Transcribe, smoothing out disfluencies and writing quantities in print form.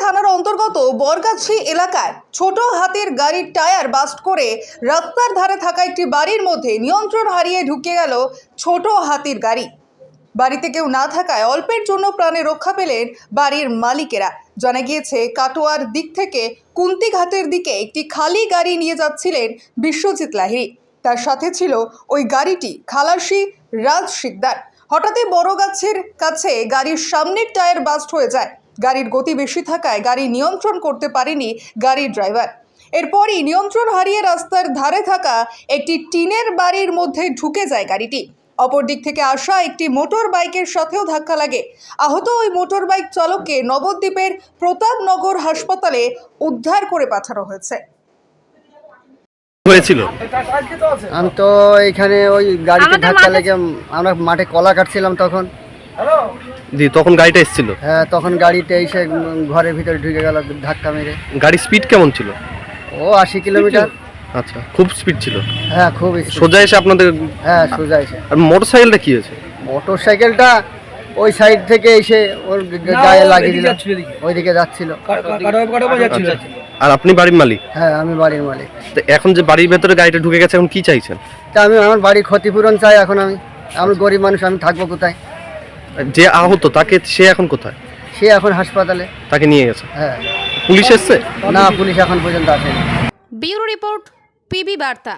থানার অন্তর্গত বরগাছি এলাকায় ছোট হাতির গাড়ির টায়ার বাস্ট করে রাস্তার ধারে থাকা একটি বাড়ির মধ্যে নিয়ন্ত্রণ হারিয়ে ঢুকে গেল ছোট হাতির গাড়ি। বাড়িতে কেউ না থাকায় অল্পের জন্য প্রাণে রক্ষা পেলেন বাড়ির মালিকেরা। জানা গিয়েছে কাটোয়ার দিক থেকে কুন্তিঘাটের দিকে একটি খালি গাড়ি নিয়ে যাচ্ছিলেন বিশ্বজিৎ লাহিড়ী। তার সাথে ছিল ওই গাড়িটি খালাসি রাজ শিকদার। হঠাৎই বড় গাছের কাছে গাড়ির সামনের টায়ার বাস্ট হয়ে যায়। গাড়ির গতি বেশি থাকায় গাড়ি নিয়ন্ত্রণ করতে পারেনি গাড়ির ড্রাইভার। এরপরই নিয়ন্ত্রণ হারিয়ে রাস্তার ধারে থাকা একটি টিনের বাড়ির মধ্যে ঢুকে যায় গাড়িটি। অপর দিক থেকে আসা একটি মোটর বাইকের সাথেও ধাক্কা লাগে। আহত ওই মোটর বাইক চালককে নবদ্বীপের প্রতাপনগর হাসপাতালে উদ্ধার করে পাঠানো হয়েছে। হয়েছিল আমি তো এখানে ওই গাড়িতে ধাক্কা লেগে আমরা মাঠে কলা কাটছিলাম তখন। জি, তখন গাড়িটা এসেছিল। হ্যাঁ, তখন গাড়িতে এসে ঘরের ভিতরে ঢুকে গেল ধাক্কা মেরে। গাড়ির স্পিড কেমন ছিল? ও 80 কিলোমিটার। আচ্ছা, খুব স্পিড ছিল। হ্যাঁ, খুব speed। সোজা এসে আপনাদের? হ্যাঁ, সোজা এসে। আর মোটরসাইকেলটা কি হয়েছে? মোটরসাইকেলটা ওই সাইড থেকে এসে ওর গায়ে লাগিয়ে দিল, ওইদিকে যাচ্ছিল। আর আপনি বাড়ির মালিক? হ্যাঁ, আমি বাড়ির মালিক। তো এখন যে বাড়ির ভেতরে গাড়িটা ঢুকে গেছে, এখন কি চাইছেন? তা আমি আমার বাড়ির ক্ষতিপূরণ চাই। এখন আমি গরিব মানুষ, আমি থাকবো কোথায়? যে আহত তাকে, সে এখন কোথায়? সে এখন হাসপাতালে। তাকে নিয়ে গেছে? হ্যাঁ। পুলিশ এসছে? না, পুলিশ এখন পর্যন্ত আসেনি। ব্যুরো রিপোর্ট, পিবি বার্তা।